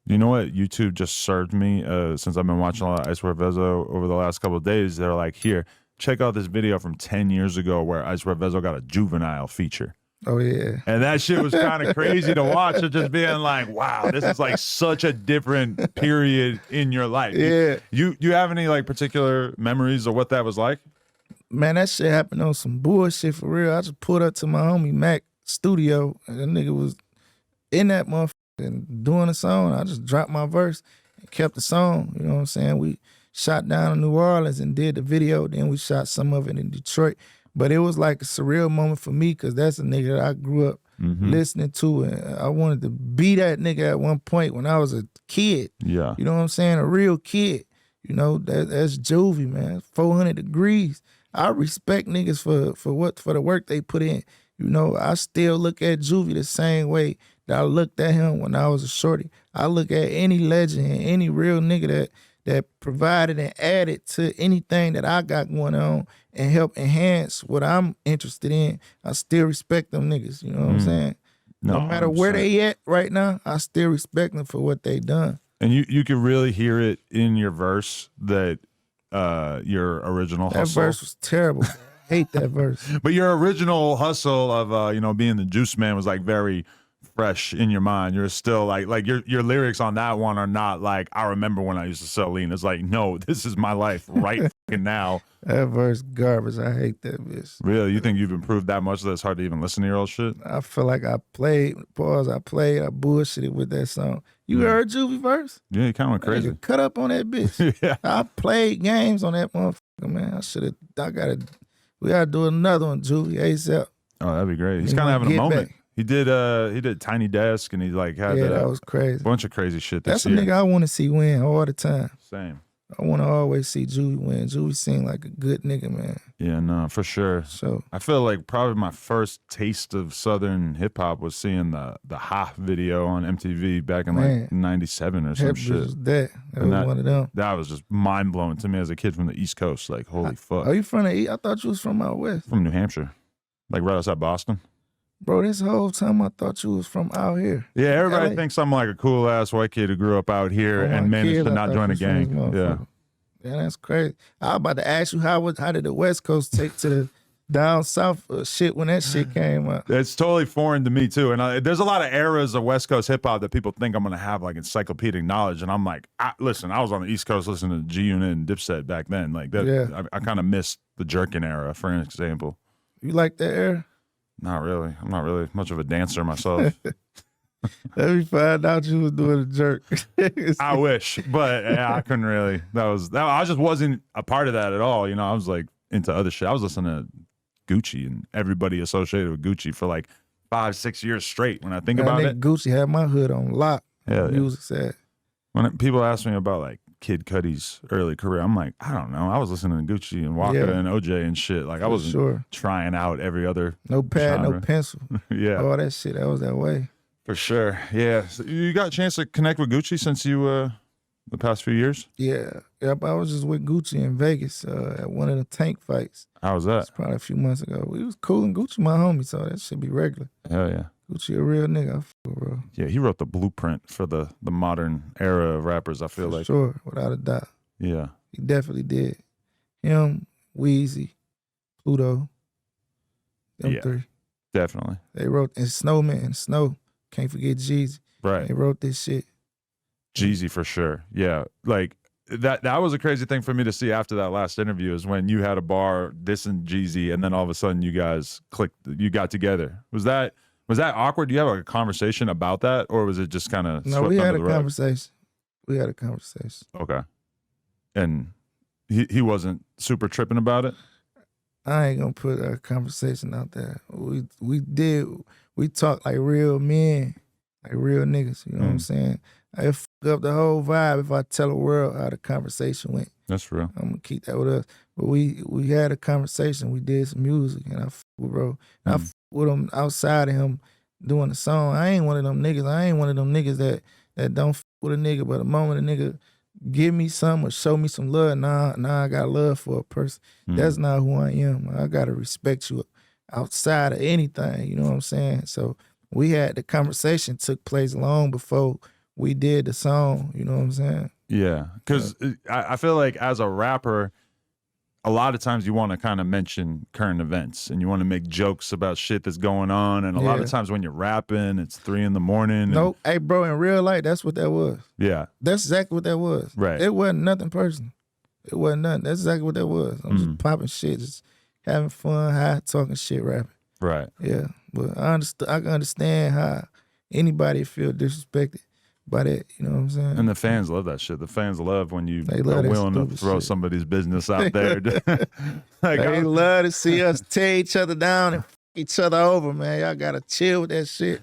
You know what YouTube just served me since I've been watching a lot of Icewear Vezzo over the last couple of days? They're like, here, check out this video from 10 years ago where Icewear Vezzo got a Juvenile feature. Oh, yeah. And that shit was kind of crazy to watch. It just being like, wow, this is like such a different period in your life. Yeah. You have any like particular memories of what that was like? Man, that shit happened on some bullshit for real. I just pulled up to my homie Mac studio, and that nigga was in that motherfucker and doing a song. I just dropped my verse and kept the song. You know what I'm saying? We shot down in New Orleans and did the video. Then we shot some of it in Detroit. But it was like a surreal moment for me because that's a nigga that I grew up listening to. And I wanted to be that nigga at one point when I was a kid. Yeah. You know what I'm saying? A real kid. You know, that's Juvie, man. 400 degrees. I respect niggas for the work they put in. You know, I still look at Juvie the same way that I looked at him when I was a shorty. I look at any legend and any real nigga that provided and added to anything that I got going on and help enhance what I'm interested in. I still respect them niggas, you know what I'm saying? No matter where they at right now, I still respect them for what they done. And you could really hear it in your verse that your original hustle. That verse was terrible. I hate that verse. But your original hustle of you know, being the juice man was like very fresh in your mind. You're still like your lyrics on that one are not like, I remember when I used to sell lean. It's like, no, this is my life right fucking now. That verse garbage. I hate that bitch. Really? You think you've improved that much that it's hard to even listen to your old shit? I feel like I bullshitted with that song. You heard Juvie verse? Yeah, you kind of went crazy. Cut up on that bitch. Yeah. I played games on that motherfucker, man. We gotta do another one, Juvie, ASAP. Oh, that'd be great. He's kind of having a moment. Back. He did Tiny Desk, and he like had that was crazy. Bunch of crazy shit this year. That's a nigga I want to see win all the time. Same. I want to always see Juvie win. Juvie seemed like a good nigga, man. Yeah, no, for sure. So I feel like probably my first taste of Southern hip hop was seeing the Ha video on MTV back in like '97 or some shit. Was that was one of them. That was just mind blowing to me as a kid from the East Coast. Like, holy fuck. Are you from the East? I thought you was from out west. From New Hampshire, like right outside Boston. Bro, this whole time I thought you was from out here. Yeah, everybody thinks I'm like a cool ass white kid who grew up out here and managed to not join a gang. Yeah. Yeah, that's crazy. I was about to ask you how did the West Coast take to the down south shit when that shit came up? It's totally foreign to me too. And there's a lot of eras of West Coast hip hop that people think I'm gonna have like encyclopedic knowledge, and I'm like, listen, I was on the East Coast listening to G Unit and Dipset back then. Like that, yeah. I kind of missed the jerkin era, for example. You like that era? Not really. I'm not really much of a dancer myself. Let me find out you was doing a jerk. I wish, but yeah, I couldn't really. I just wasn't a part of that at all. You know, I was like into other shit. I was listening to Gucci and everybody associated with Gucci for like 5-6 years straight. When I think about it, Gucci had my hood on lock. Yeah, music said. When people ask me about like Kid Cudi's early career, I'm like, I don't know. I was listening to Gucci and Waka and OJ and shit. Like I wasn't trying out every other no pad, genre. No pencil. Yeah, all that shit. That was that way. For sure. Yeah. So you got a chance to connect with Gucci since you the past few years? Yeah. Yep. I was just with Gucci in Vegas at one of the tank fights. How was that? It's probably a few months ago. We was cool, and Gucci my homie, so that should be regular. Hell yeah. Gucci a real nigga, I feel, bro. Yeah, he wrote the blueprint for the modern era of rappers, I feel like. Sure, without a doubt. Yeah. He definitely did. Him, Weezy, Pluto, them three. Definitely. They wrote, and Snowman, Snow. Can't forget Jeezy. Right. They wrote this shit. Jeezy for sure. Yeah. Like that was a crazy thing for me to see after that last interview is when you had a bar dissing Jeezy and then all of a sudden you guys clicked, you got together. Was that awkward? Do you have like a conversation about that, or was it just kind of No, we had a conversation. We had a conversation. Okay. And he wasn't super tripping about it? I ain't gonna put a conversation out there. We talk like real men, like real niggas, you know what I'm saying? I fuck up the whole vibe if I tell the world how the conversation went. That's real. I'm gonna keep that with us. But we had a conversation, we did some music, and I fuck with bro. And I fuck with him outside of him doing the song. I ain't one of them niggas that don't fuck with a nigga, but the moment a nigga give me some or show me some love, nah, I got love for a person. That's not who I am. I gotta respect you outside of anything, you know what I'm saying? So we had the conversation took place long before we did the song. You know what I'm saying? Yeah, because I feel like as a rapper, a lot of times you want to kind of mention current events and you want to make jokes about shit that's going on. And a lot of times when you're rapping, it's 3 in the morning. Nope. Hey, bro, in real life, that's what that was. Yeah. That's exactly what that was. Right. It wasn't nothing personal. It wasn't nothing. That's exactly what that was. I'm just popping shit, just having fun, high, talking shit, rapping. Right. Yeah. But I can understand how anybody feel disrespected by that. You know what I'm saying? And the fans love that shit. The fans love when you They are love that willing to stupid throw shit. somebody's business out there. Like, They love to see us tear each other down and fuck each other over, man. Y'all gotta chill with that shit.